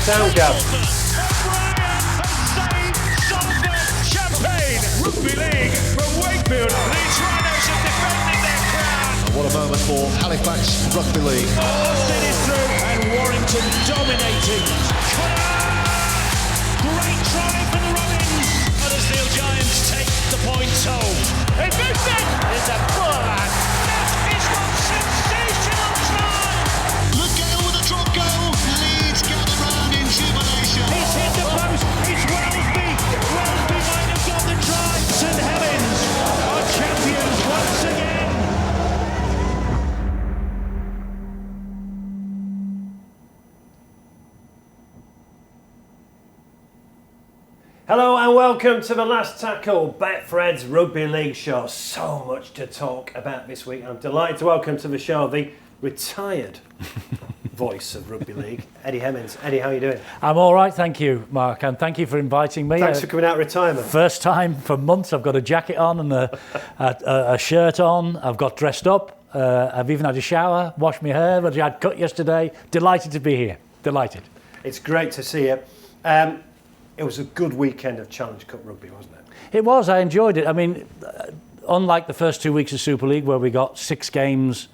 sound, Gav? Champagne, Rugby League from Wakefield. Leeds Rhinos have defended their crown. What a moment for Halifax Rugby League. Austin is through and Warrington dominating. Great try for the Robins. Huddersfield Giants take the points home. It's Vincent! It's a full lad. That is one sensational try. Look out with a drop goal. Leeds gather round in jubilation. He's hit the post. It's Wellesby. Wellesby might have got the try. St Helens are champions once again. Hello and welcome to the Last Tackle, Betfred's Rugby League show. So much to talk about this week. I'm delighted to welcome to the show the retired voice of Rugby League, Eddie Hemmings. Eddie, how are you doing? I'm all right, thank you, Mark, and thank you for inviting me. Thanks for coming out of retirement. First time for months. I've got a jacket on and a shirt on. I've got dressed up. I've even had a shower, washed my hair, which I had cut yesterday. Delighted to be here. Delighted. It's great to see you. It was a good weekend of Challenge Cup rugby, wasn't it? It was. I enjoyed it. I mean, unlike the first 2 weeks of Super League, where we got 6 games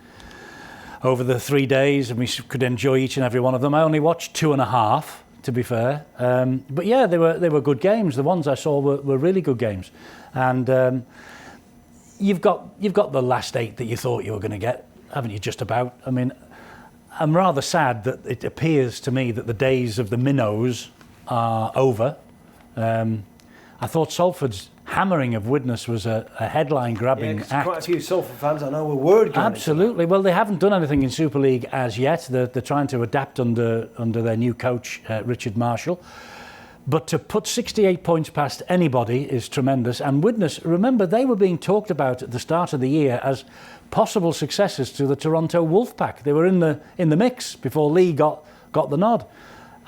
over the 3 days and we could enjoy each and every one of them, I only watched 2.5, to be fair. But yeah, they were good games. The ones I saw were really good games. And you've got the last 8 that you thought you were going to get, haven't you, just about? I mean, I'm rather sad that it appears to me that the days of the minnows are over. I thought Salford's hammering of Widnes was a headline-grabbing act. Quite a few Salford fans I know were worried. Absolutely. Well, they haven't done anything in Super League as yet. They're trying to adapt under their new coach, Richard Marshall. But to put 68 points past anybody is tremendous. And Widnes, remember, they were being talked about at the start of the year as possible successors to the Toronto Wolfpack. They were in the mix before Lee got the nod.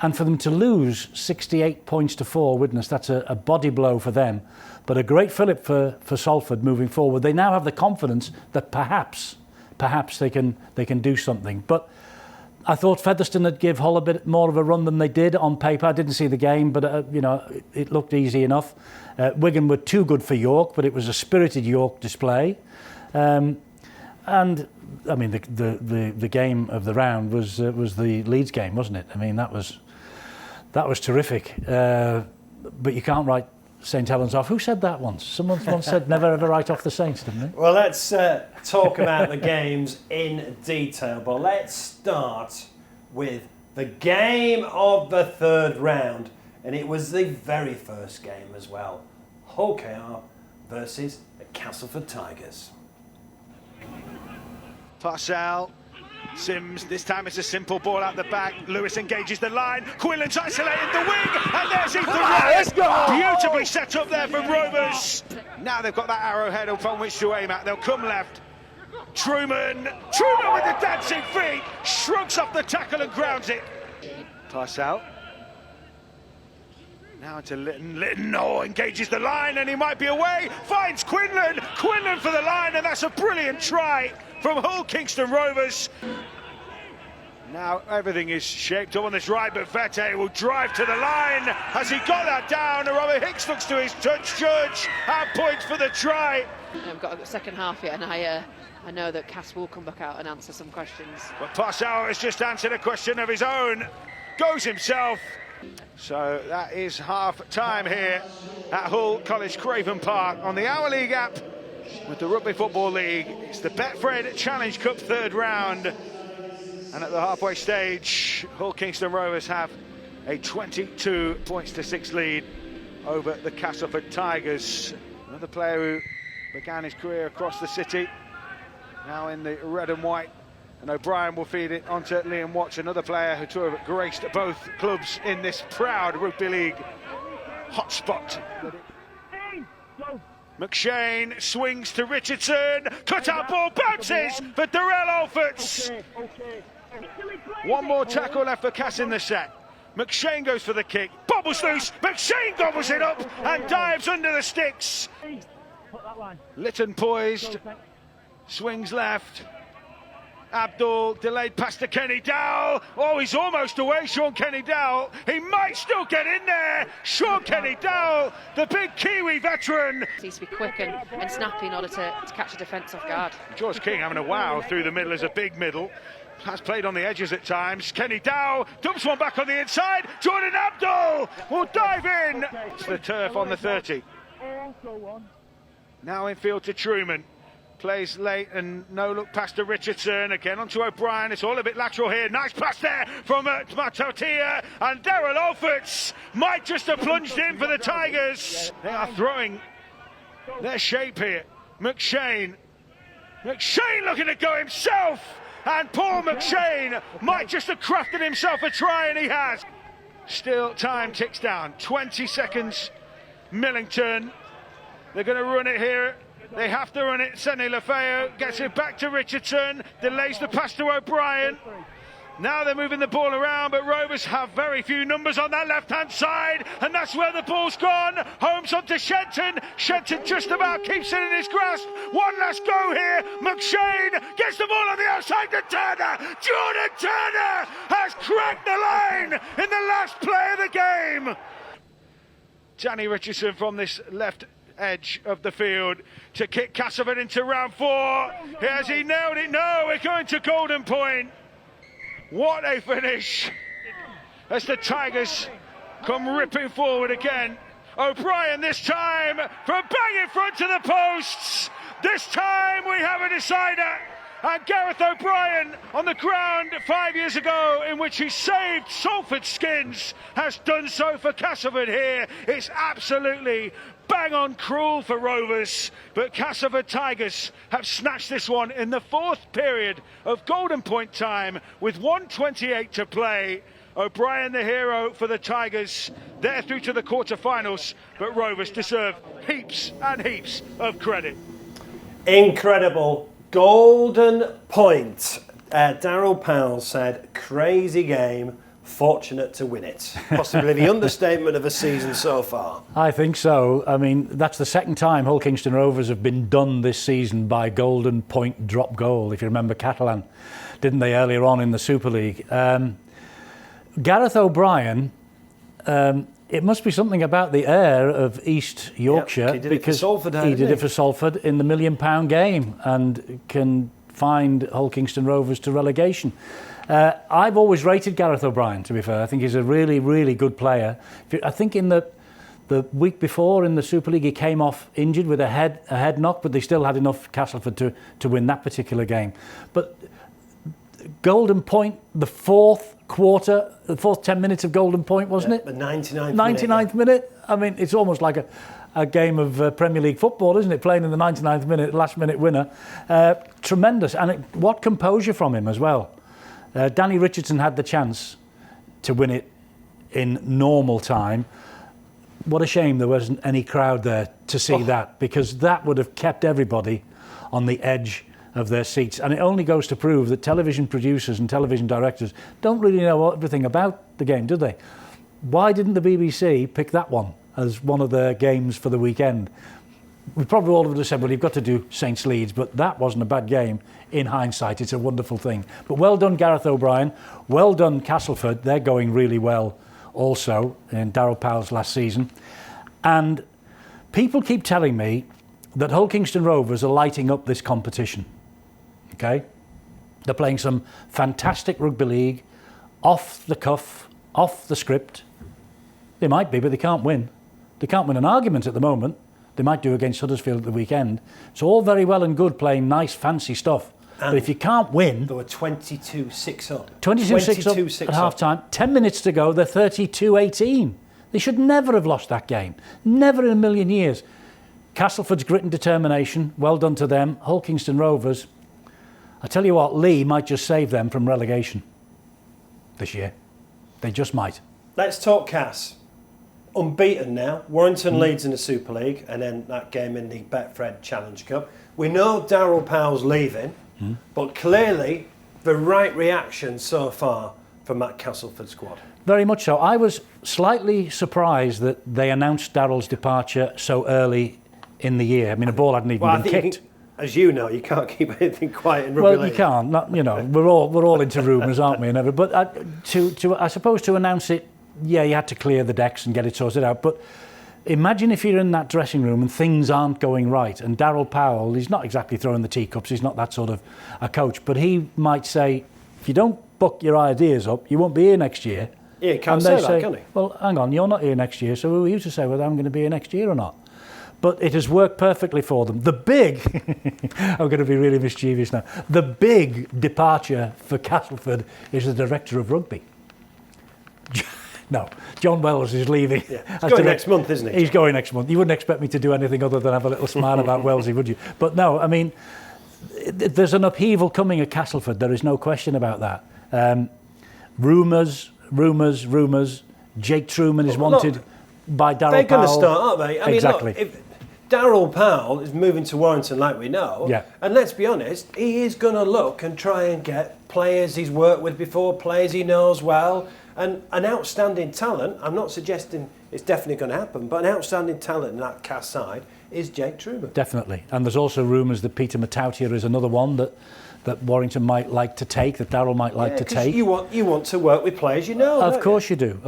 And for them to lose 68 points to 4, Widnes, that's a body blow for them. But a great fillip for Salford moving forward. They now have the confidence that perhaps they can do something. But I thought Featherstone would give Hull a bit more of a run than they did on paper. I didn't see the game, but it looked easy enough. Wigan were too good for York, but it was a spirited York display. And I mean, the game of the round was the Leeds game, wasn't it? I mean, that was terrific. But you can't write St Helens off. Who said that once? Someone once said never ever write off the Saints, didn't they? Well, let's talk about the games in detail, but let's start with the game of the third round, and it was the very first game as well. Hull KR versus the Castleford Tigers. Parcell, Sims, this time it's a simple ball out the back. Lewis engages the line, Quinlan's isolated the wing, and there's Ethan Wright. Beautifully set up there from Rovers. Now they've got that arrowhead upon which to aim at. They'll come left. Truman with the dancing feet, shrugs off the tackle and grounds it. Parcell. Now to Lytton, engages the line and he might be away, finds Quinlan for the line, and that's a brilliant try from Hull Kingston Rovers. Now everything is shaped up on this right, but Vete will drive to the line. Has he got that down? Robert Hicks looks to his touch judge and points for the try. We've got a second half yet, and I know that Cass will come back out and answer some questions. But Parcell has just answered a question of his own, goes himself. So that is half time here at Hull College Craven Park on the Our League app with the Rugby Football League. It's the Betfred Challenge Cup third round, and at the halfway stage Hull Kingston Rovers have a 22 points to 6 lead over the Castleford Tigers. Another player who began his career across the city, now in the red and white. And O'Brien will feed it onto Liam Watts, another player who to have graced both clubs in this proud Rugby League hotspot. McShane swings to Richardson, cut-out ball bounces for Darrell Alfords. One more tackle left for Cass in the set. McShane goes for the kick, bobbles loose, McShane gobbles it up and dives under the sticks. Lytton poised, swings left. Abdul delayed pass to Kenny Dowell. Oh, he's almost away, Sean Kenny Dowell. He might still get in there. Sean Kenny Dowell, the big Kiwi veteran. He needs to be quick and snappy in order to catch a defence off guard. George King having a wow through the middle as a big middle. Has played on the edges at times. Kenny Dowell dumps one back on the inside. Jordan Abdul will dive in. It's the turf on the 30. Now in field to Truman. Plays late and no look pass to Richardson. Again onto O'Brien. It's all a bit lateral here. Nice pass there from Matotia. And Daryl Alfords might just have plunged in for the Tigers. They are throwing their shape here. McShane looking to go himself. And Paul McShane might just have crafted himself a try, and he has. Still time ticks down. 20 seconds. Millington. They're going to run it here. They have to run it. Sene Lefeo gets it back to Richardson, delays the pass to O'Brien. Now they're moving the ball around, but Rovers have very few numbers on that left-hand side, and that's where the ball's gone. Holmes onto Shenton. Shenton just about keeps it in his grasp. One last go here. McShane gets the ball on the outside to Turner. Jordan Turner has cracked the line in the last play of the game. Danny Richardson from this left edge of the field to kick Castleford into round 4. Has he nailed it? No, we're going to Golden Point. What a finish as the Tigers come ripping forward again. O'Brien this time from bang in front of the posts. This time we have a decider. And Gareth O'Brien on the ground 5 years ago, in which he saved Salford Skins, has done so for Castleford here. It's absolutely bang on cruel for Rovers, but Castleford Tigers have snatched this one in the 4th period of Golden Point time with 1:28 to play. O'Brien the hero for the Tigers. They're through to the quarter-finals, but Rovers deserve heaps and heaps of credit. Incredible. Golden Point. Daryl Powell said, crazy game, fortunate to win it. Possibly the understatement of a season so far. I think so. I mean, that's the second time Hull Kingston Rovers have been done this season by Golden Point drop goal. If you remember Catalan, didn't they, earlier on in the Super League? Gareth O'Brien, it must be something about the air of East Yorkshire, because he did it for Salford in the £1 million game and can find Hull Kingston Rovers to relegation. I've always rated Gareth O'Brien, to be fair. I think he's a really, really good player. I think in the week before in the Super League he came off injured with a head knock, but they still had enough Castleford to win that particular game. But Golden Point, the fourth 10 minutes of Golden Point, wasn't it? The 99th 99th minute. I mean, it's almost like a game of Premier League football, isn't it? Playing in the 99th minute, last minute winner. Tremendous. And what composure from him as well. Danny Richardson had the chance to win it in normal time. What a shame there wasn't any crowd there to see that, because that would have kept everybody on the edge of their seats. And it only goes to prove that television producers and television directors don't really know everything about the game, do they? Why didn't the BBC pick that one as one of their games for the weekend? We probably all would have said, well, you've got to do Saints Leeds, but that wasn't a bad game in hindsight. It's a wonderful thing. But well done, Gareth O'Brien. Well done, Castleford. They're going really well also in Daryl Powell's last season. And people keep telling me that Hull Kingston Rovers are lighting up this competition. Okay? They're playing some fantastic rugby league, off the cuff, off the script. They might be, but they can't win. They can't win an argument at the moment. They might do against Huddersfield at the weekend. It's all very well and good playing nice, fancy stuff. But if you can't win... They were 22-6 up. 22-6 up at half-time. 10 minutes to go, they're 32-18. They should never have lost that game. Never in a million years. Castleford's grit and determination, well done to them. Hull Kingston Rovers, I tell you what, Lee might just save them from relegation this year. They just might. Let's talk Cass. Unbeaten now. Warrington Leeds in the Super League, and then that game in the Betfred Challenge Cup. We know Daryl Powell's leaving, but clearly the right reaction so far from that Castleford squad. Very much so. I was slightly surprised that they announced Daryl's departure so early in the year. I mean, a ball hadn't even been kicked. as you know, you can't keep anything quiet in rugby league. Well, you can't. Not, you know, we're all into rumours, aren't we? And everything. But I suppose to announce it, yeah, you had to clear the decks and get it sorted out. But imagine if you're in that dressing room and things aren't going right. And Darryl Powell, he's not exactly throwing the teacups. He's not that sort of a coach. But he might say, if you don't buck your ideas up, you won't be here next year. Yeah, he can't say that, can he? Well, hang on, you're not here next year, so who are you to say whether I'm going to be here next year or not? But it has worked perfectly for them. The big, I'm going to be really mischievous now, the big departure for Castleford is the director of rugby. No, John Wells is leaving. Yeah. He's going next month, isn't he? He's going next month. You wouldn't expect me to do anything other than have a little smile about Wellesley, would you? But no, I mean, there's an upheaval coming at Castleford. There is no question about that. Rumours. Jake Truman is wanted by Darryl Powell. They're going to start, aren't they? I mean, exactly. Look, if Darryl Powell is moving to Warrington, like we know, yeah. And let's be honest, he is going to look and try and get players he's worked with before, players he knows well, and an outstanding talent. I'm not suggesting it's definitely going to happen, but an outstanding talent in that Cass side is Jake Truman. Definitely. And there's also rumours that Peter Matautia is another one that Warrington might like to take, that Darryl might like to take. You want to work with players you know. Of course you do.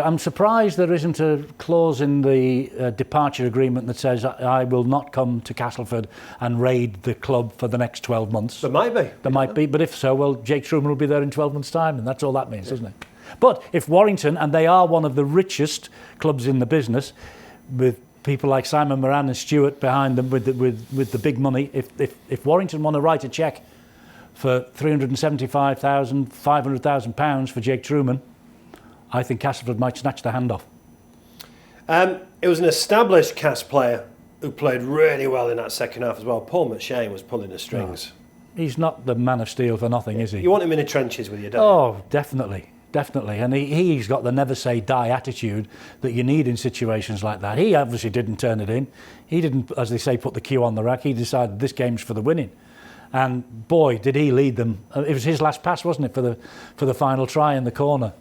I'm surprised there isn't a clause in the departure agreement that says I will not come to Castleford and raid the club for the next 12 months. There might be. There might be, but if so, well, Jake Truman will be there in 12 months' time, and that's all that means, doesn't it? But if Warrington, and they are one of the richest clubs in the business, with people like Simon Moran and Stewart behind them with the big money, if Warrington want to write a cheque for £375,000, £500,000 for Jake Truman, I think Castleford might snatch the hand off. It was an established Cass player who played really well in that second half as well. Paul McShane was pulling the strings. No, he's not the man of steel for nothing, is he? You want him in the trenches with you, don't you? Oh, definitely. And he's got the never say die attitude that you need in situations like that. He obviously didn't turn it in. He didn't, as they say, put the cue on the rack. He decided this game's for the winning. And boy, did he lead them. It was his last pass, wasn't it, for the final try in the corner.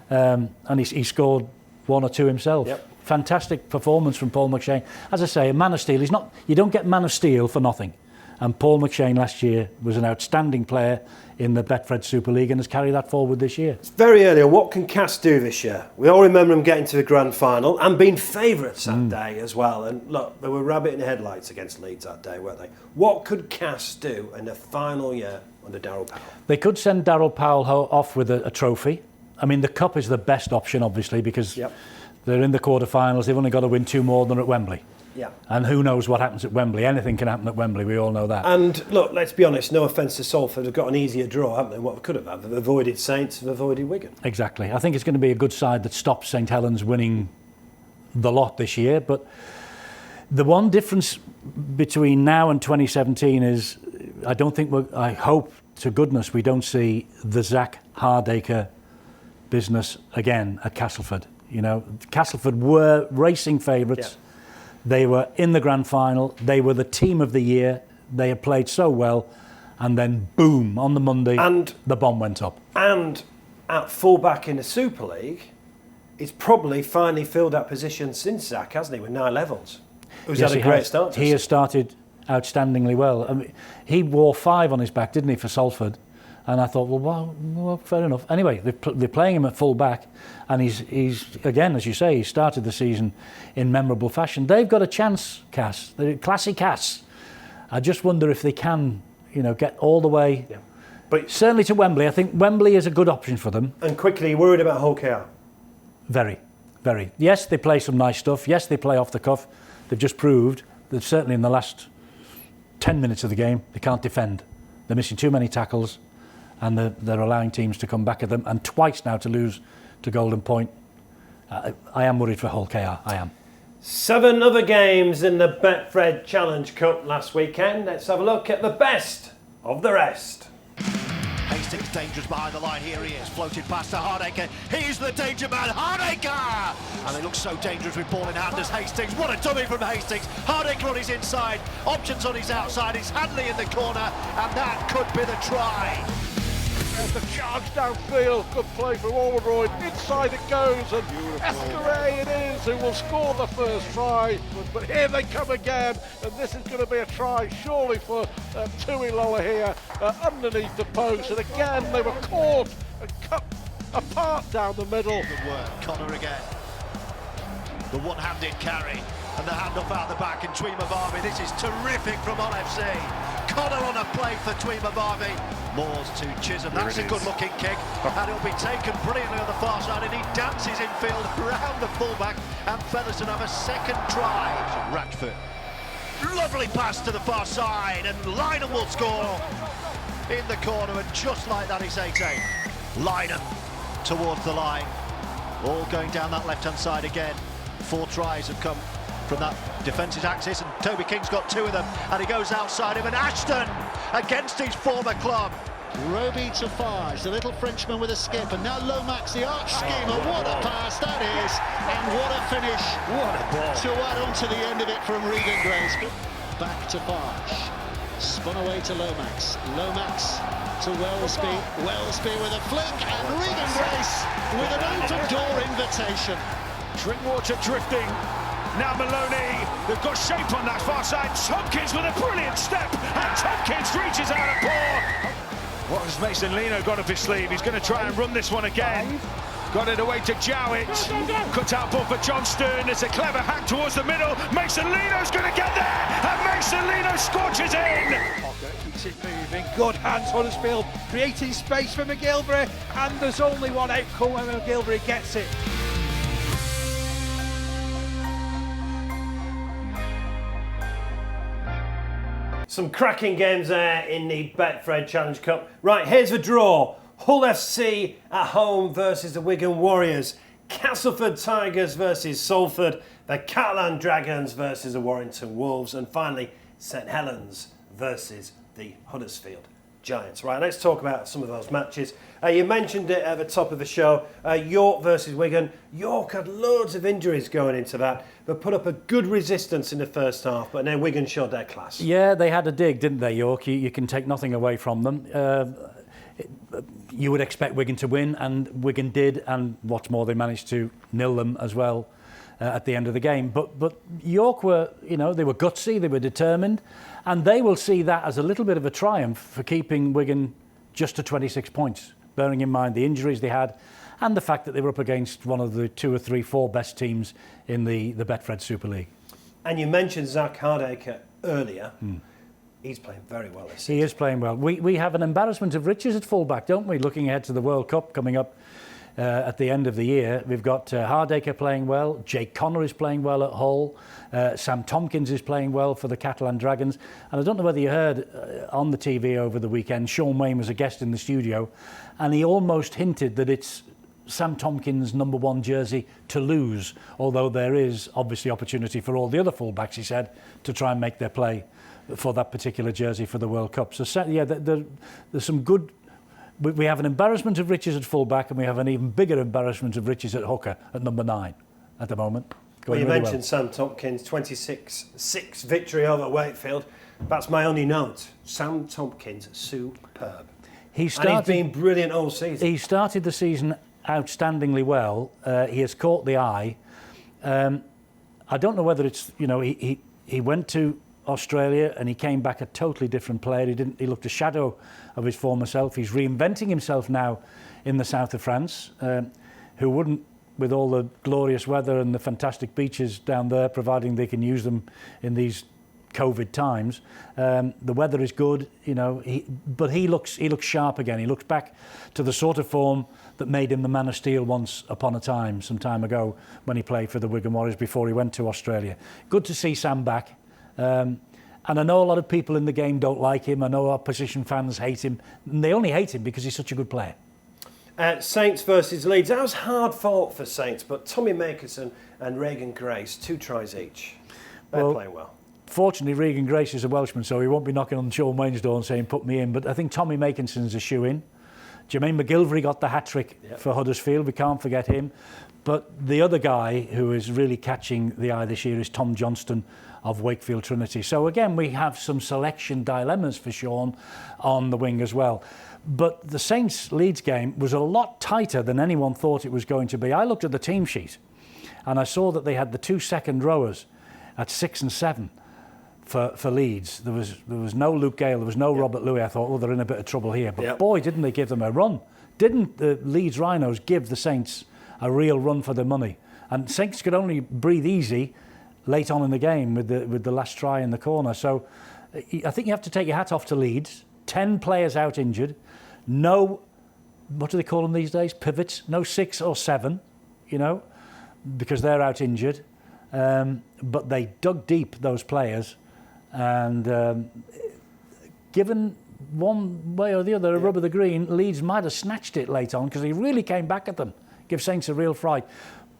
And he scored one or two himself. Yep. Fantastic performance from Paul McShane. As I say, a man of steel. You don't get man of steel for nothing. And Paul McShane last year was an outstanding player in the Betfred Super League and has carried that forward this year. It's very early. What can Cass do this year? We all remember them getting to the grand final and being favourites that day as well. And look, they were rabbit in the headlights against Leeds that day, weren't they? What could Cass do in the final year under Darryl Powell? They could send Darryl Powell off with a trophy. I mean, the Cup is the best option, obviously, because they're in the quarter-finals. They've only got to win 2 more than at Wembley. Yeah. And who knows what happens at Wembley. Anything can happen at Wembley, we all know that. And look, let's be honest, no offence to Salford, they've got an easier draw, haven't they? What they could have had. They've avoided Saints, they've avoided Wigan. Exactly. I think it's going to be a good side that stops St Helens winning the lot this year. But the one difference between now and 2017 is I hope to goodness we don't see the Zach Hardacre business again at Castleford. You know, Castleford were racing favourites. Yeah. They were in the grand final. They were the team of the year. They had played so well. And then, boom, on the Monday, the bomb went up. And at full-back in the Super League, he's probably finally filled that position since Zach, hasn't he, with 9 levels? Who's had a great start. He has started outstandingly well. I mean, he wore 5 on his back, didn't he, for Salford? And I thought, well, fair enough. Anyway, they're playing him at full back, and he's again, as you say, he started the season in memorable fashion. They've got a chance, Cass. They're classy Cass. I just wonder if they can, get all the way. Yeah. But certainly to Wembley. I think Wembley is a good option for them. And quickly, worried about Hull KR? Very, very. Yes, they play some nice stuff. Yes, they play off the cuff. They've just proved that certainly in the last 10 minutes of the game, they can't defend. They're missing too many tackles. And they're allowing teams to come back at them, and twice now to lose to Golden Point. I am worried for Hull KR, I am. 7 other games in the Betfred Challenge Cup last weekend. Let's have a look at the best of the rest. Hastings dangerous behind the line. Here he is, floated past to Hardacre. He's the danger man, Hardacre! And they look so dangerous with ball in hand as Hastings. What a dummy from Hastings. Hardacre on his inside, options on his outside. It's Hadley in the corner, and that could be the try. There's the charge downfield, good play from Ormeroyd, inside it goes, and Escaray it is who will score the first try, but here they come again, and this is going to be a try surely for Tuiloa here, underneath the post, and again they were caught and cut apart down the middle. Good work, Connor again. The one-handed carry and the handoff out the back, and Tuiloa. This is terrific from Hull FC. Connor on a play for Tuiloa. Moores to Chisholm. That's a good-looking kick, and it'll be taken brilliantly on the far side, and he dances infield around the fullback, and Featherstone have a second try. Ratchford. Lovely pass to the far side, and Lynham will score in the corner, and just like that, it's 8-8. Lynham towards the line, all going down that left-hand side again. 4 tries have come from that defensive axis, and Toby King's got 2 of them, and he goes outside him, and Ashton against his former club. Roby to Farge, the little Frenchman with a skip, and now Lomax, the arch schemer. What a pass that is, and what a finish. What a ball. To add on to the end of it from Regan Grace. Back to Farge, spun away to Lomax. Lomax to Wellesby. Wellesby with a flick, and Regan Grace with an open door invitation. Drinkwater drifting. Now Maloney, they've got shape on that far side. Tompkins with a brilliant step, and Tompkins reaches out a paw. What has Mason Lino got up his sleeve? He's going to try and run this one again. Got it away to Jowett. Cut out ball for Johnston. It's a clever hack towards the middle. Mason Lino's going to get there, and Mason Lino scorches in. Keeps it moving, good hands Huddersfield, creating space for McGilvery, and there's only one outcome when McGilvery gets it. Some cracking games there in the Betfred Challenge Cup. Right, here's the draw. Hull FC at home versus the Wigan Warriors. Castleford Tigers versus Salford. The Catalan Dragons versus the Warrington Wolves. And finally, St Helens versus the Huddersfield Giants. Right, let's talk about some of those matches. You mentioned it at the top of the show. York versus Wigan. York had loads of injuries going into that, but put up a good resistance in the first half, but then Wigan showed their class. Yeah, they had a dig, didn't they, York? You can take nothing away from them. You would expect Wigan to win, and Wigan did, and what's more, they managed to nil them as well at the end of the game. But York were, they were gutsy, they were determined, and they will see that as a little bit of a triumph for keeping Wigan just to 26 points, bearing in mind the injuries they had and the fact that they were up against one of the 2 or 3, 4 best teams in the Betfred Super League. And you mentioned Zach Hardacre earlier. He's playing very well this season. He is playing well. We have an embarrassment of riches at fullback, don't we? Looking ahead to the World Cup coming up at the end of the year. We've got Hardacre playing well. Jake Connor is playing well at Hull. Sam Tompkins is playing well for the Catalan Dragons. And I don't know whether you heard on the TV over the weekend, Sean Wayne was a guest in the studio, and he almost hinted that it's Sam Tompkins' number 1 jersey to lose, although there is obviously opportunity for all the other fullbacks, he said, to try and make their play for that particular jersey for the World Cup. So yeah, there's some good. We have an embarrassment of riches at fullback, and we have an even bigger embarrassment of riches at hooker at number 9 at the moment. Well, you mentioned Sam Tompkins' 26-6 victory over Wakefield. That's my only note. Sam Tompkins, superb. He's been brilliant all season. He started the season outstandingly well. He has caught the eye. I don't know whether it's, he went to Australia and he came back a totally different player. He looked a shadow of his former self. He's reinventing himself now in the south of France. Who wouldn't, with all the glorious weather and the fantastic beaches down there, providing they can use them in these COVID times. The weather is good, but he looks sharp again. He looks back to the sort of form that made him the man of steel once upon a time, some time ago, when he played for the Wigan Warriors before he went to Australia. Good to see Sam back. And I know a lot of people in the game don't like him. I know opposition fans hate him. And they only hate him because he's such a good player. Saints versus Leeds. That was hard fought for Saints, but Tommy Makerson and Regan Grace, 2 tries each. They're playing well. Fortunately, Regan Grace is a Welshman, so he won't be knocking on Sean Wayne's door and saying, put me in. But I think Tommy Makinson's a shoe-in. Jermaine McGilvery got the hat-trick for Huddersfield. We can't forget him. But the other guy who is really catching the eye this year is Tom Johnston of Wakefield Trinity. So again, we have some selection dilemmas for Sean on the wing as well. But the Saints-Leeds game was a lot tighter than anyone thought it was going to be. I looked at the team sheet and I saw that they had the 2 second rowers at 6 and 7 for Leeds. There was no Luke Gale, there was no Robert Louis. I thought, oh, they're in a bit of trouble here. But boy, didn't they give them a run. Didn't the Leeds Rhinos give the Saints a real run for their money? And Saints could only breathe easy late on in the game with the last try in the corner. So I think you have to take your hat off to Leeds. 10 players out injured. No, what do they call them these days? Pivots. No 6 or 7, because they're out injured. But they dug deep, those players. And given one way or the other a rub of the green, Leeds might have snatched it late on because he really came back at them. Give Saints a real fright.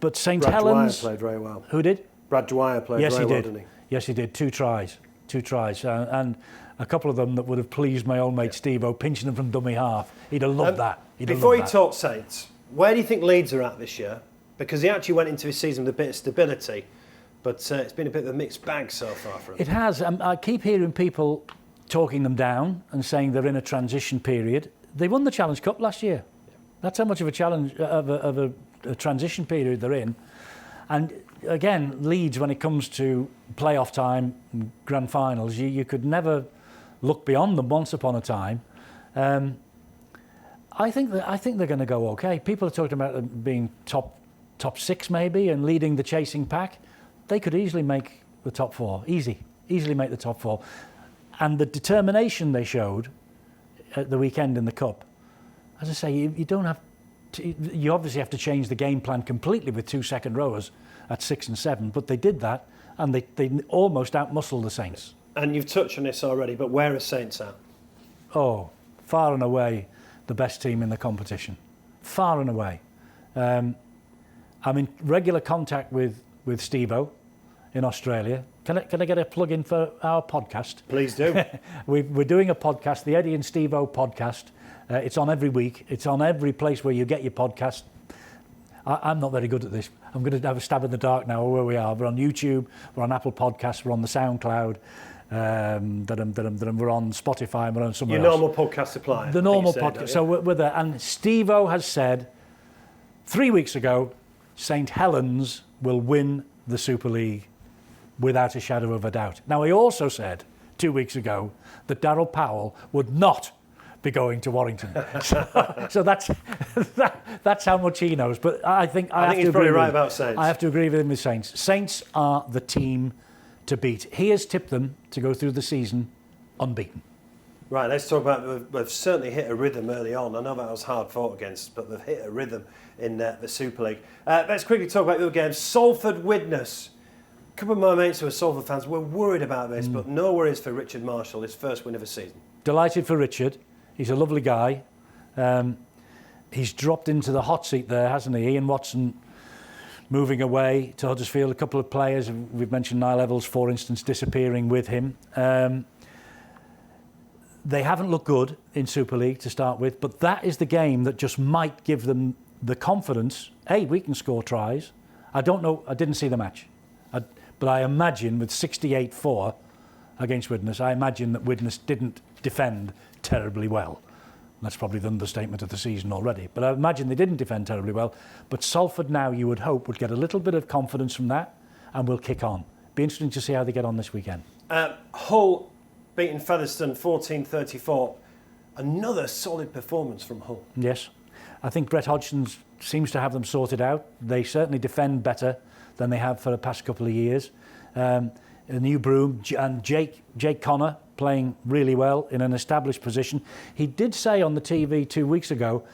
But St Helens... Brad Dwyer played very well. Who did? Brad Dwyer played very well, didn't he? Yes, he did. 2 tries. 2 tries. And a couple of them that would have pleased my old mate Steve-O, pinching them from dummy half. He'd have loved that. Before you talk Saints, where do you think Leeds are at this year? Because he actually went into his season with a bit of stability, but it's been a bit of a mixed bag so far for him. It has. I keep hearing people talking them down and saying they're in a transition period. They won the Challenge Cup last year. Yeah. That's how much of a challenge of a transition period they're in. And again, Leeds, when it comes to playoff time, grand finals, you could never look beyond them once upon a time. I think they're going to go okay. People are talking about them being top 6 maybe and leading the chasing pack. They could easily make the top 4. Easily make the top 4. And the determination they showed at the weekend in the Cup, as I say, you don't have to, you obviously have to change the game plan completely with 2 second rowers at 6 and 7, but they did that and they almost outmuscled the Saints. And you've touched on this already, but where are Saints at? Oh, far and away the best team in the competition. Far and away. I'm in regular contact with Steve-O in Australia. Can I get a plug in for our podcast? Please do. We're doing a podcast, the Eddie and Steve-O podcast. It's on every week. It's on every place where you get your podcast. I'm not very good at this. I'm going to have a stab in the dark now where we are. We're on YouTube, we're on Apple Podcasts, we're on the SoundCloud, we're on Spotify, and we're on somewhere else. Your normal podcast supplier. The normal podcast. So we're there. And Steve-O has said 3 weeks ago, St Helens will win the Super League without a shadow of a doubt. Now, he also said 2 weeks ago that Darryl Powell would not be going to Warrington. So that's how much he knows. But I think he's probably right about Saints. I have to agree with him with Saints. Saints are the team to beat. He has tipped them to go through the season unbeaten. Right, let's talk about, they've certainly hit a rhythm early on. I know that was hard fought against, but they've hit a rhythm in the Super League. Let's quickly talk about the other games. Salford Widnes. A couple of my mates who are Salford fans were worried about this, but no worries for Richard Marshall, his first win of the season. Delighted for Richard. He's a lovely guy. He's dropped into the hot seat there, hasn't he? Ian Watson moving away to Huddersfield. A couple of players, we've mentioned Niall Evans, for instance, disappearing with him. They haven't looked good in Super League to start with, but that is the game that just might give them the confidence. Hey, we can score tries. I don't know, I didn't see the match. But I imagine with 68-4 against Widnes, I imagine that Widnes didn't defend terribly well. That's probably the understatement of the season already. But I imagine they didn't defend terribly well. But Salford now, you would hope, would get a little bit of confidence from that and will kick on. Be interesting to see how they get on this weekend. Hull beating Featherstone 14-34. Another solid performance from Hull. Yes. I think Brett Hodgson seems to have them sorted out. They certainly defend better than they have for the past couple of years. A new Broom and Jake Connor playing really well in an established position. He did say on the TV 2 weeks ago,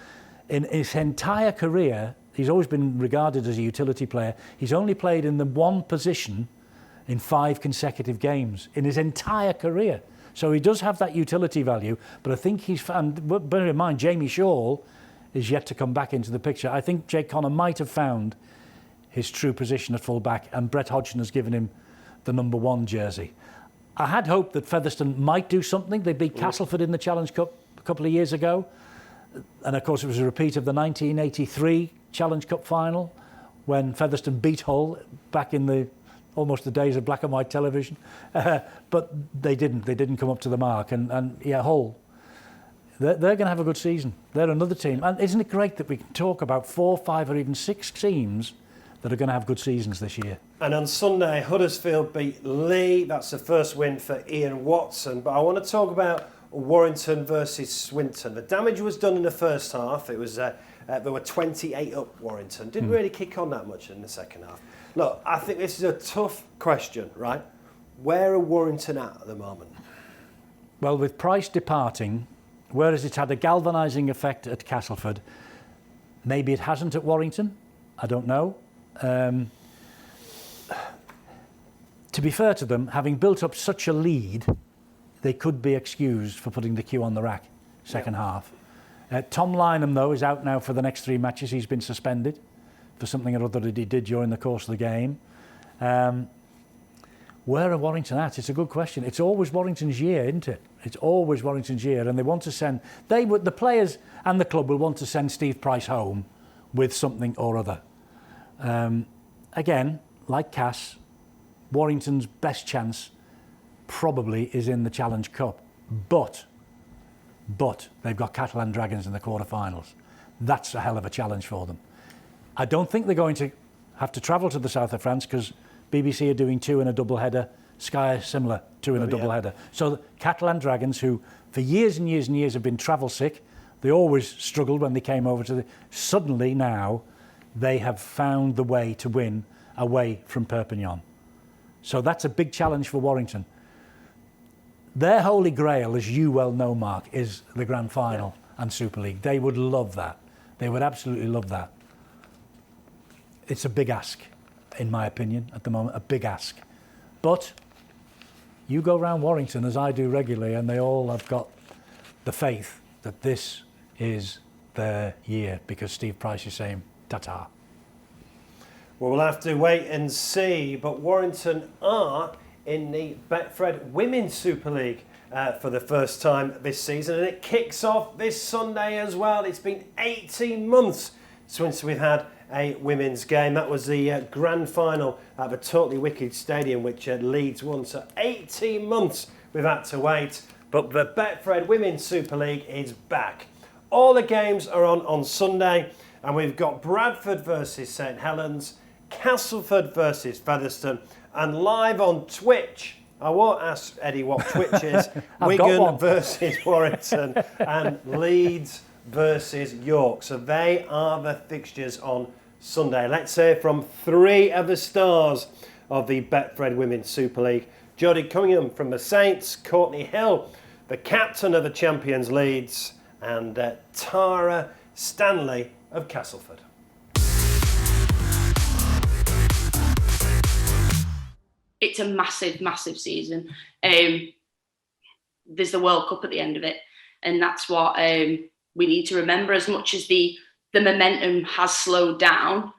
in his entire career, he's always been regarded as a utility player. He's only played in the one position in 5 consecutive games in his entire career. So he does have that utility value, but I think he's found, bear in mind, Jamie Shaw is yet to come back into the picture. I think Jake Connor might have found his true position at full back, and Brett Hodgson has given him the number 1 jersey. I had hoped that Featherstone might do something. They beat Castleford in the Challenge Cup a couple of years ago. And of course, it was a repeat of the 1983 Challenge Cup final, when Featherstone beat Hull back in almost the days of black and white television, but they didn't come up to the mark. And yeah, Hull, they're going to have a good season. They're another team. And isn't it great that we can talk about 4, 5 or even 6 teams that are going to have good seasons this year? And on Sunday, Huddersfield beat Lee. That's the first win for Ian Watson. But I want to talk about Warrington versus Swinton. The damage was done in the first half. It was there were 28 up Warrington. Didn't really kick on that much in the second half. Look, I think this is a tough question, right? Where are Warrington at the moment? Well, with Price departing, whereas it's had a galvanising effect at Castleford, maybe it hasn't at Warrington. I don't know. To be fair to them, having built up such a lead, they could be excused for putting the queue on the rack second half. Tom Lynham, though, is out now for the next 3 matches. He's been suspended for something or other that he did during the course of the game. Where are Warrington at? It's a good question. It's always Warrington's year, isn't it? It's always Warrington's year, and they want to send... the players and the club will want to send Steve Price home with something or other. Again, like Cass, Warrington's best chance probably is in the Challenge Cup. But they've got Catalan Dragons in the quarterfinals. That's a hell of a challenge for them. I don't think they're going to have to travel to the south of France because BBC are doing 2 in a double header. Sky are similar, 2 in a double header. So the Catalan Dragons, who for years and years and years have been travel sick, they always struggled when they came over to suddenly now they have found the way to win away from Perpignan. So that's a big challenge for Warrington. Their holy grail, as you well know, Mark, is the Grand Final and Super League. They would love that. They would absolutely love that. It's a big ask, in my opinion, at the moment, a big ask. But you go round Warrington, as I do regularly, and they all have got the faith that this is their year because Steve Price is saying, ta-ta. Well, we'll have to wait and see, but Warrington are in the Betfred Women's Super League for the first time this season, and it kicks off this Sunday as well. It's been 18 months since we've had a women's game. That was the grand final at the Totally Wicked Stadium, which Leeds won. So 18 months we've had to wait, but the Betfred Women's Super League is back. All the games are on Sunday, and we've got Bradford versus St Helens, Castleford versus Featherstone, and live on Twitch. I won't ask Eddie what Twitch is. Wigan versus Warrington and Leeds versus York. So they are the fixtures on Sunday. Let's hear from 3 of the stars of the Betfred Women's Super League. Jodie Cunningham from the Saints, Courtney Hill, the captain of the champions Leeds, and Tara Stanley of Castleford. It's a massive, massive season. There's the World Cup at the end of it, and that's what we need to remember. As much as the momentum has slowed down,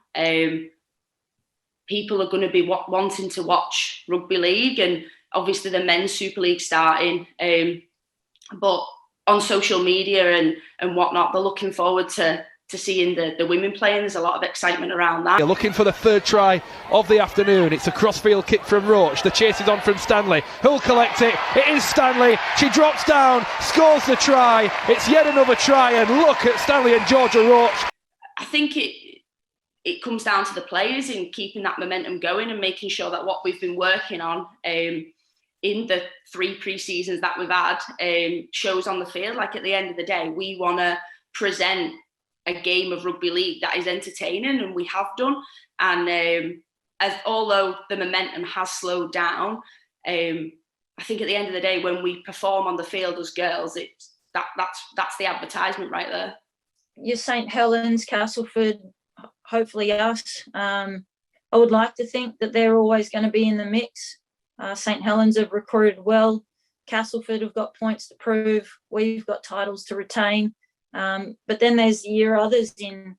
people are going to be wanting to watch Rugby League, and obviously the Men's Super League starting. But on social media and whatnot, they're looking forward to seeing the women playing. There's a lot of excitement around that. You're looking for the third try of the afternoon. It's a crossfield kick from Roach. The chase is on from Stanley. Who'll collect it? It is Stanley. She drops down, scores the try. It's yet another try, and look at Stanley and Georgia Roach. I think it comes down to the players in keeping that momentum going and making sure that what we've been working on in the 3 pre-seasons that we've had shows on the field. Like, at the end of the day, we want to present a game of rugby league that is entertaining, and we have done. And although the momentum has slowed down, I think at the end of the day, when we perform on the field as girls, that's the advertisement right there. Your St Helens, Castleford, hopefully us. I would like to think that they're always going to be in the mix. St Helens have recruited well. Castleford have got points to prove. We've got titles to retain. But then there's the year others in,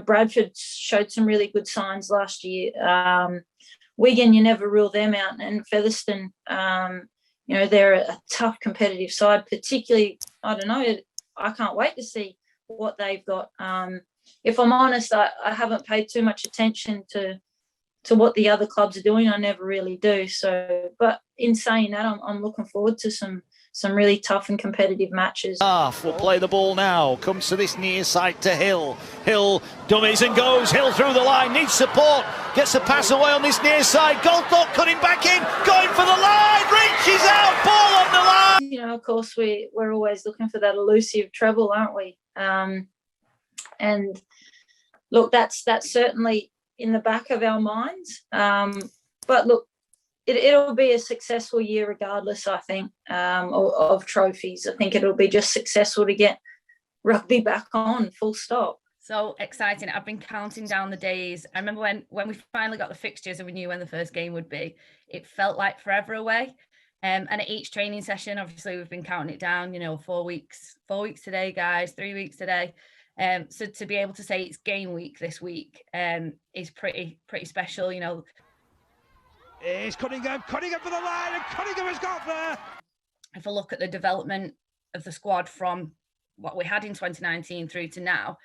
Bradford showed some really good signs last year. Wigan, you never rule them out. And Featherstone, they're a tough competitive side, particularly, I can't wait to see what they've got if I'm honest, I haven't paid too much attention to what the other clubs are doing. I never really do. So, but in saying that, I'm looking forward to some really tough and competitive matches. Will play the ball now. Comes to this near side to Hill. Hill dummies and goes. Hill through the line. Needs support. Gets the pass away on this near side. Goldthorpe cutting back in. Going for the line. Reaches out. Ball on the line. You know, of course, we're always looking for that elusive treble, aren't we? And look, that's certainly in the back of our minds. But look, it'll be a successful year regardless, I think, of trophies. I think it'll be just successful to get rugby back on, full stop. So exciting. I've been counting down the days. I remember when we finally got the fixtures and we knew when the first game would be, it felt like forever away. And at each training session, obviously, we've been counting it down, 4 weeks today, guys, 3 weeks today. So to be able to say it's game week this week is pretty special, It's Cunningham for the line, and Cunningham has got there. If I look at the development of the squad from what we had in 2019 through to now,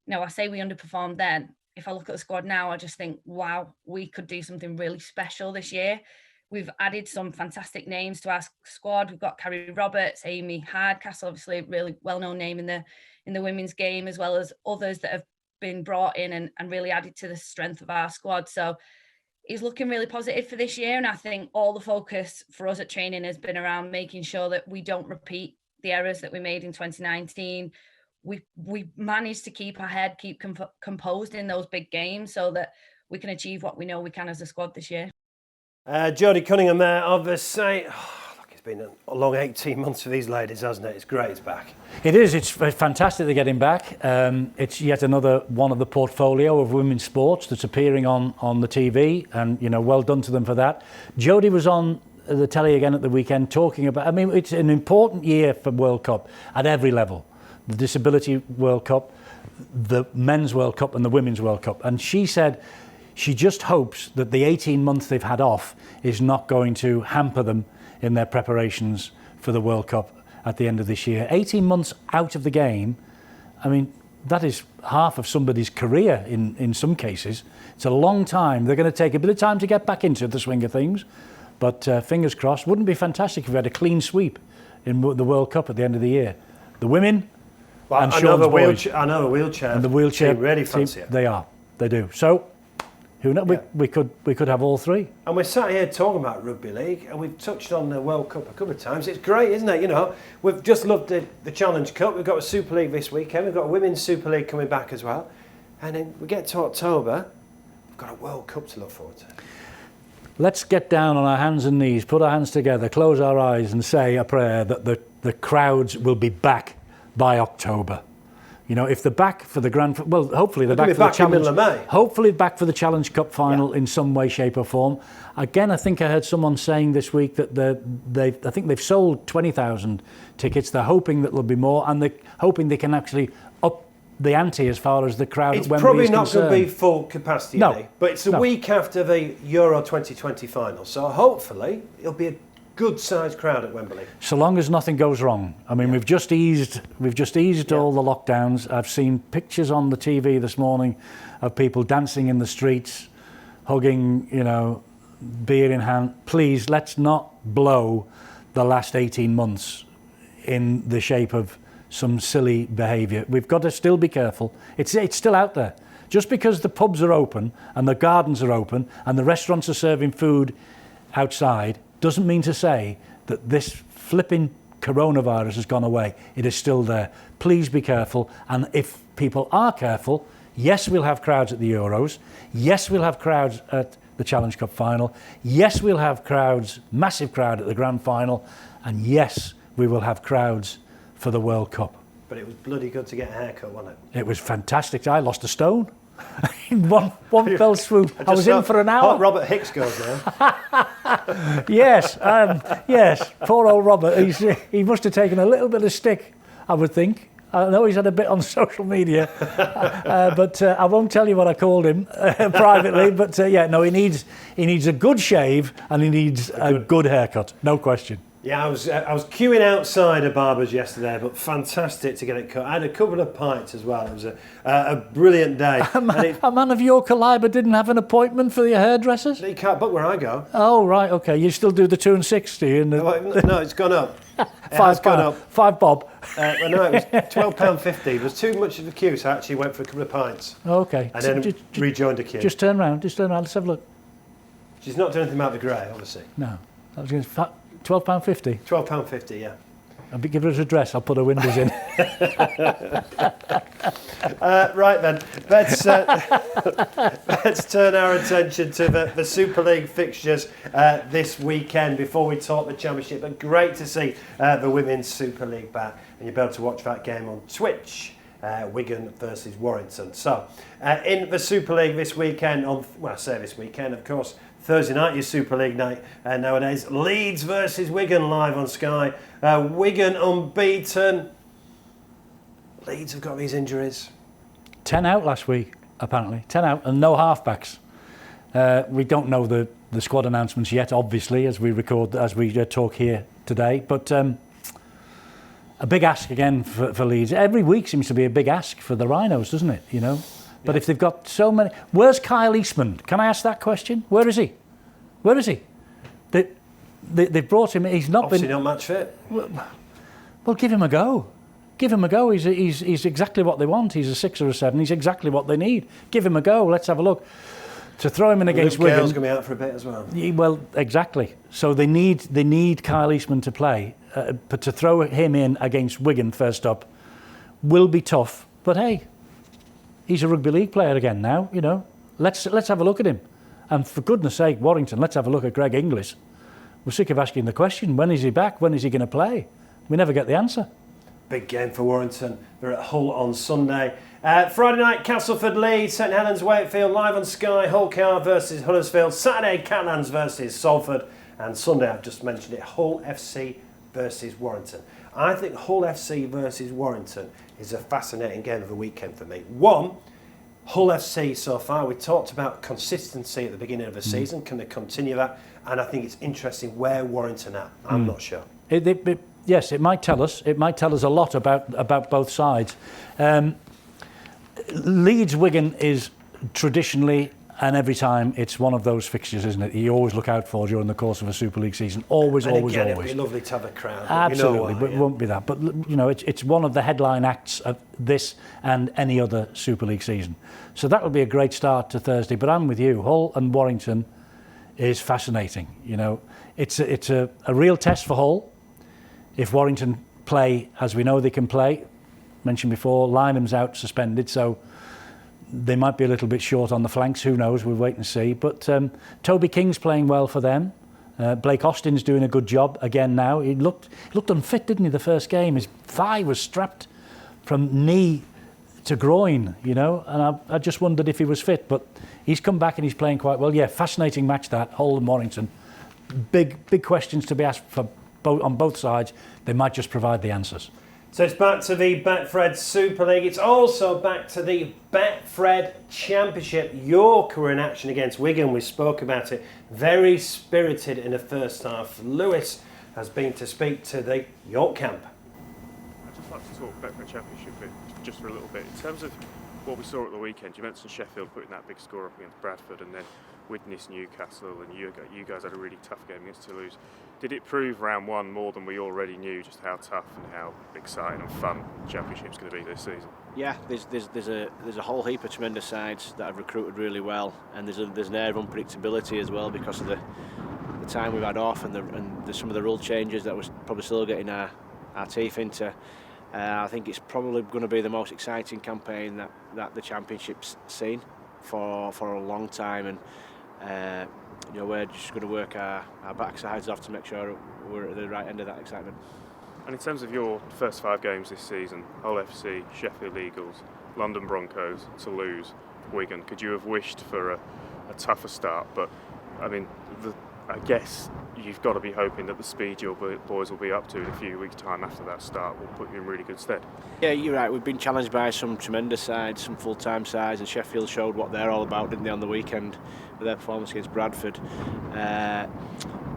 I say we underperformed then. If I look at the squad now, I just think, wow, we could do something really special this year. We've added some fantastic names to our squad. We've got Carrie Roberts, Amy Hardcastle, obviously a really well-known name in the women's game, as well as others that have been brought in and really added to the strength of our squad. So it's looking really positive for this year. And I think all the focus for us at training has been around making sure that we don't repeat the errors that we made in 2019. We managed to keep our head, keep composed in those big games so that we can achieve what we know we can as a squad this year. Jodie Cunningham there, obviously. It's been a long 18 months for these ladies, hasn't it? It's great it's back. It is. It's fantastic to get him back. It's yet another one of the portfolio of women's sports that's appearing on the TV, and well done to them for that. Jodie was on the telly again at the weekend talking about, it's an important year for World Cup at every level. The Disability World Cup, the Men's World Cup and the Women's World Cup. And she said she just hopes that the 18 months they've had off is not going to hamper them in their preparations for the World Cup at the end of this year. 18 months out of the game, that is half of somebody's career in some cases. It's a long time. They're going to take a bit of time to get back into the swing of things, but fingers crossed. Wouldn't it be fantastic if we had a clean sweep in the World Cup at the end of the year? The women and Sean's boys. I know a wheelchair. And the wheelchair team really fancy it. They are. They do. So, who knows? Yeah. We could have all three. And we're sat here talking about Rugby League, and we've touched on the World Cup a couple of times. It's great, isn't it? We've just loved the Challenge Cup. We've got a Super League this weekend. We've got a Women's Super League coming back as well. And then we get to October, we've got a World Cup to look forward to. Let's get down on our hands and knees, put our hands together, close our eyes and say a prayer that the crowds will be back by October. If they're back for the hopefully they're back for the Challenge. In May. Hopefully back for the Challenge Cup final in some way, shape or form. Again, I think I heard someone saying this week that I think they've sold 20,000 tickets. They're hoping that there'll be more, and they're hoping they can actually up the ante as far as the crowd at Wembley is concerned. It's probably not going to be full capacity, but it's the week after the Euro 2020 final, so hopefully it'll be a good-sized crowd at Wembley. So long as nothing goes wrong. We've just eased all the lockdowns. I've seen pictures on the TV this morning of people dancing in the streets, hugging, beer in hand. Please, let's not blow the last 18 months in the shape of some silly behaviour. We've got to still be careful. It's still out there. Just because the pubs are open and the gardens are open and the restaurants are serving food outside doesn't mean to say that this flipping coronavirus has gone away. It is still there. Please be careful. And if people are careful, yes, we'll have crowds at the Euros. Yes, we'll have crowds at the Challenge Cup final. Yes, we'll have crowds, massive crowd at the Grand Final. And yes, we will have crowds for the World Cup. But it was bloody good to get a haircut, wasn't it? It was fantastic. I lost a stone. In one fell swoop. I was in for an hour. Robert Hicks goes there. Yes. Poor old Robert. He must have taken a little bit of stick, I would think. I know he's had a bit on social media, but I won't tell you what I called him privately. But he needs a good shave and he needs a good haircut. No question. Yeah, I was queuing outside a barber's yesterday, but fantastic to get it cut. I had a couple of pints as well. It was a brilliant day. A man of your calibre didn't have an appointment for your hairdressers? You can't book where I go. Oh, right, OK. You still do the 260? And no, it's gone up. £5. £5 bob. No, it was £12.50. It was too much of a queue, so I actually went for a couple of pints. OK. And then rejoined the queue. Just turn round. Let's have a look. She's not doing anything about the grey, obviously. No. I was going to... £12.50? £12.50, yeah. I'll give her his address, I'll put her windows in. Right then, let's turn our attention to the Super League fixtures this weekend before we talk the Championship. But great to see the Women's Super League back, and you'll be able to watch that game on Twitch. Wigan versus Warrington. So, in the Super League this weekend, I say this weekend, of course, Thursday night is Super League night nowadays. Leeds versus Wigan live on Sky. Wigan unbeaten. Leeds have got these injuries. 10 out last week, apparently. 10 out and no halfbacks. We don't know the squad announcements yet, obviously, as we talk here today. But a big ask again for Leeds. Every week seems to be a big ask for the Rhinos, doesn't it? You know. But if they've got so many... Where's Kyle Eastman? Can I ask that question? Where is he? They brought him... He's not Obviously not match fit. Well, give him a go. He's exactly what they want. He's a 6 or a 7. He's exactly what they need. Give him a go. Let's have a look. To throw him in against Wigan... Luke Gale's going to be out for a bit as well. Well, exactly. So they need Kyle Eastman to play. But to throw him in against Wigan first up will be tough. But hey... He's a rugby league player again now, you know. Let's have a look at him. And for goodness sake, Warrington, let's have a look at Greg Inglis. We're sick of asking the question, when is he back? When is he going to play? We never get the answer. Big game for Warrington. They're at Hull on Sunday. Friday night, Castleford Leeds, St Helens Wakefield, live on Sky, Hull KR versus Huddersfield. Saturday, Catalans versus Salford. And Sunday, I've just mentioned it, Hull FC versus Warrington. I think Hull FC versus Warrington is a fascinating game of the weekend for me. One, Hull FC so far, we talked about consistency at the beginning of the season. Can they continue that? And I think it's interesting where Warrington are. I'm not sure. Yes, it might tell us. It might tell us a lot about both sides. Leeds Wigan is traditionally and every time it's one of those fixtures, isn't it? You always look out for during the course of a Super League season. Always. It'd be lovely to have a crowd. Absolutely, but it won't be that. But you know, it's one of the headline acts of this and any other Super League season. So that will be a great start to Thursday. But I'm with you. Hull and Warrington is fascinating. You know, it's a real test for Hull. If Warrington play as we know they can play, mentioned before, Lynham's out suspended, so they might be a little bit short on the flanks. Who knows? We'll wait and see. But Toby King's playing well for them. Blake Austin's doing a good job again now. He looked unfit, didn't he, the first game? His thigh was strapped from knee to groin, you know, and I just wondered if he was fit. But he's come back and he's playing quite well. Yeah, fascinating match that, Hull and Warrington. Big questions to be asked for on both sides. They might just provide the answers. So it's back to the Betfred Super League. It's also back to the Betfred Championship. York were in action against Wigan. We spoke about it. Very spirited in the first half. Lewis has been to speak to the York camp. I'd just like to talk Betfred Championship just for a little bit. In terms of what we saw at the weekend, you mentioned Sheffield putting that big score up against Bradford and then witnessed Newcastle, and you guys had a really tough game against Toulouse. Did it prove round one more than we already knew just how tough and how exciting and fun the Championship's going to be this season? Yeah, there's a whole heap of tremendous sides that have recruited really well, and there's an air of unpredictability as well because of the time we've had off and some of the rule changes that we're probably still getting our teeth into. I think it's probably going to be the most exciting campaign that the Championship's seen for a long time, and you know, we're just going to work our backsides off to make sure we're at the right end of that excitement. And in terms of your first 5 games this season, Hull FC, Sheffield Eagles, London Broncos, Toulouse, Wigan, could you have wished for a tougher start? But I mean, I guess you've got to be hoping that the speed your boys will be up to in a few weeks' time after that start will put you in really good stead. Yeah, you're right. We've been challenged by some tremendous sides, some full-time sides, and Sheffield showed what they're all about, didn't they, on the weekend with their performance against Bradford.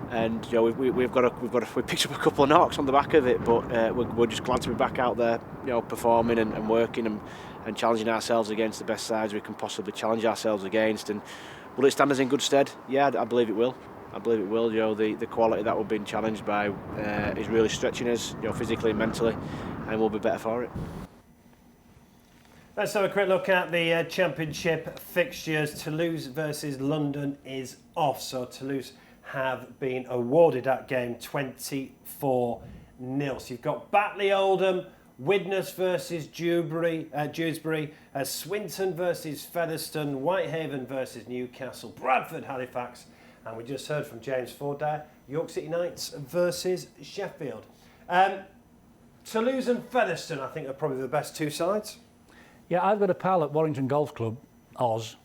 And you know, we picked up a couple of knocks on the back of it, but we're just glad to be back out there, you know, performing and working and challenging ourselves against the best sides we can possibly challenge ourselves against. And will it stand us in good stead? Yeah, I believe it will. I believe it will. You know, the quality that we're being challenged by is really stretching us, you know, physically and mentally, and we'll be better for it. Let's have a quick look at the Championship fixtures. Toulouse versus London is off, so Toulouse have been awarded that game 24-0. So you've got Batley Oldham, Widnes versus Dewsbury, Swinton versus Featherstone, Whitehaven versus Newcastle, Bradford, Halifax, and we just heard from James Ford there, York City Knights versus Sheffield. Toulouse and Featherstone, I think, are probably the best two sides. Yeah, I've got a pal at Warrington Golf Club, Oz.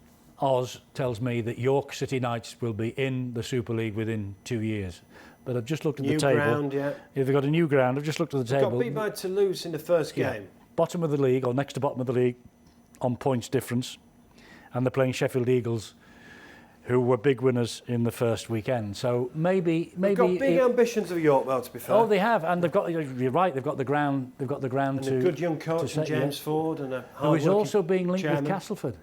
Oz tells me that York City Knights will be in the Super League within 2 years. But I've just looked at the table. New ground, yeah. If they've got a new ground, I've just looked at the table. Got beat by Toulouse in the first game. Bottom of the league, or next to bottom of the league, on points difference. And they're playing Sheffield Eagles, who were big winners in the first weekend. So maybe they've got big ambitions of York, though, to be fair. Oh, they have, and they've got. You're right. They've got the ground. They've got the ground and a good young coach, James Ford, and a who is also being linked chairman with Castleford.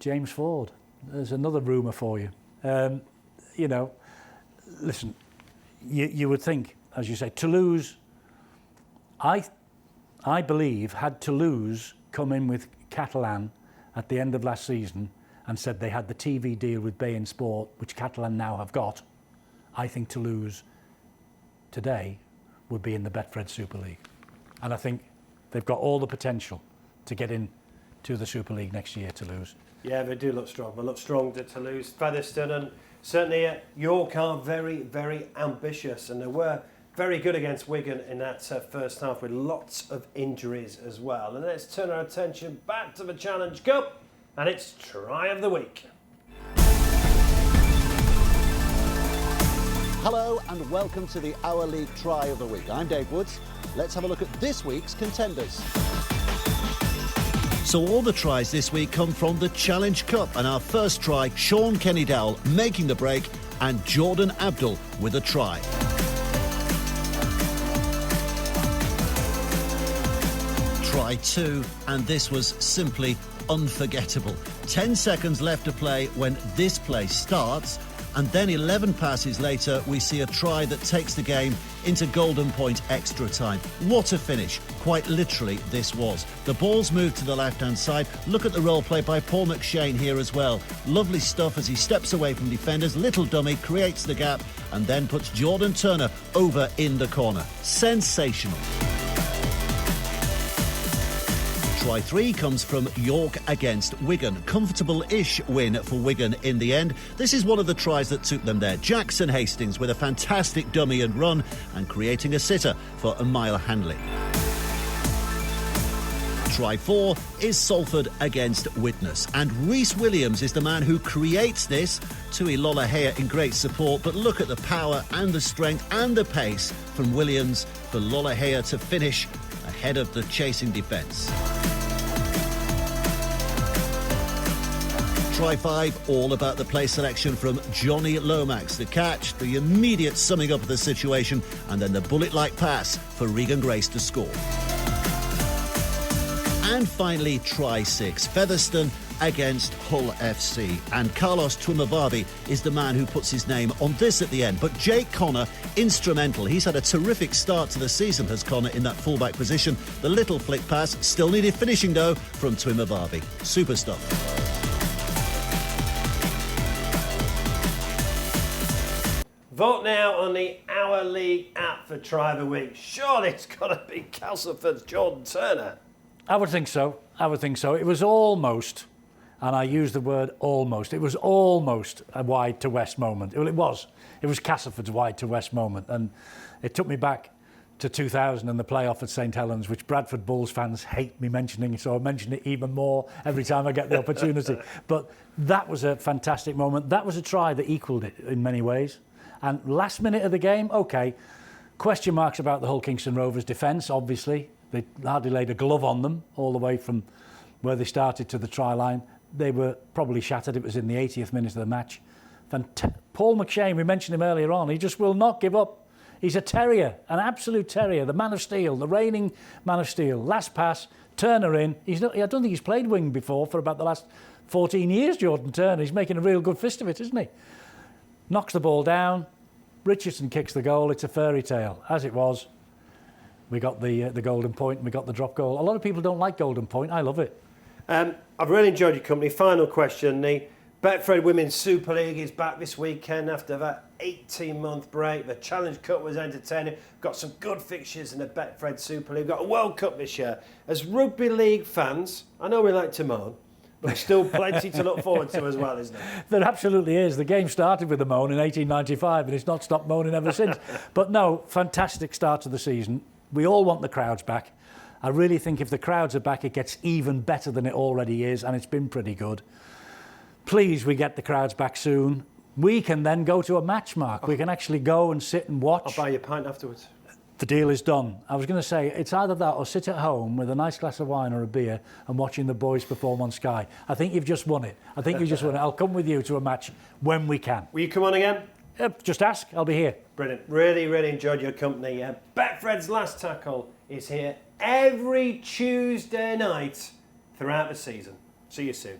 James Ford. There's another rumour for you. You know, listen. You would think, as you say, Toulouse. I believe had Toulouse come in with Catalan at the end of last season and said they had the TV deal with beIN Sport, which Catalan now have got, I think Toulouse today would be in the Betfred Super League. And I think they've got all the potential to get in to the Super League next year, Toulouse. Yeah, they do look strong. They look strong to Toulouse. Featherstone and certainly York are very, very ambitious, and they were very good against Wigan in that first half with lots of injuries as well. And let's turn our attention back to the Challenge Cup, and it's Try of the Week. Hello and welcome to the Our League Try of the Week. I'm Dave Woods. Let's have a look at this week's contenders. So all the tries this week come from the Challenge Cup, and our first try, Sean Kenny-Dowell making the break and Jordan Abdul with a try. Try 2, and this was simply unforgettable. 10 seconds left to play when this play starts, and then 11 passes later we see a try that takes the game into golden point extra time. What a finish. Quite literally this was. The ball's moved to the left hand side. Look at the role play by Paul McShane here as well. Lovely stuff as he steps away from defenders. Little dummy creates the gap and then puts Jordan Turner over in the corner. Sensational. Try 3 comes from York against Wigan. Comfortable-ish win for Wigan in the end. This is one of the tries that took them there. Jackson Hastings with a fantastic dummy and run and creating a sitter for Emile Hanley. Try 4 is Salford against Widnes, and Rhys Williams is the man who creates this. Tui Lolohea in great support, but look at the power and the strength and the pace from Williams for Lolohea to finish ahead of the chasing defence. Try 5, all about the play selection from Johnny Lomax. The catch, the immediate summing up of the situation, and then the bullet-like pass for Regan Grace to score. And finally, try 6, Featherstone against Hull FC. And Carlos Twimavavi is the man who puts his name on this at the end. But Jake Connor, instrumental. He's had a terrific start to the season, has Connor, in that fullback position. The little flick pass, still needed finishing though, from Twimavavi. Super stuff. Vote now on the Our League app for Try of the Week. Surely it's got to be Castleford's Jordan Turner. I would think so. It was almost, and I use the word almost, it was almost a wide to west moment. Well, it was. It was Castleford's wide to west moment. And it took me back to 2000 and the playoff at St Helens, which Bradford Bulls fans hate me mentioning, so I mention it even more every time I get the opportunity. But that was a fantastic moment. That was a try that equalled it in many ways. And last minute of the game, OK, question marks about the Hull Kingston Rovers defence, obviously. They hardly laid a glove on them all the way from where they started to the try line. They were probably shattered. It was in the 80th minute of the match. Paul McShane, we mentioned him earlier on, he just will not give up. He's a terrier, an absolute terrier, the man of steel, the reigning man of steel. Last pass, Turner in. I don't think he's played wing before for about the last 14 years, Jordan Turner. He's making a real good fist of it, isn't he? Knocks the ball down. Richardson kicks the goal. It's a fairy tale. As it was, we got the golden point and we got the drop goal. A lot of people don't like golden point. I love it. I've really enjoyed your company. Final question. The Betfred Women's Super League is back this weekend after that 18-month break. The Challenge Cup was entertaining. Got some good fixtures in the Betfred Super League. Got a World Cup this year. As Rugby League fans, I know we like to moan, but there's still plenty to look forward to as well, isn't there? There absolutely is. The game started with a moan in 1895 and it's not stopped moaning ever since. But no, fantastic start to the season. We all want the crowds back. I really think if the crowds are back, it gets even better than it already is, and it's been pretty good. Please, we get the crowds back soon. We can then go to a match, Mark. We can actually go and sit and watch. I'll buy you a pint afterwards. The deal is done. I was going to say, it's either that or sit at home with a nice glass of wine or a beer and watching the boys perform on Sky. I think you've just won it. I'll come with you to a match when we can. Will you come on again? Just ask. I'll be here. Brilliant. Really, really enjoyed your company. Betfred's Last Tackle is here every Tuesday night throughout the season. See you soon.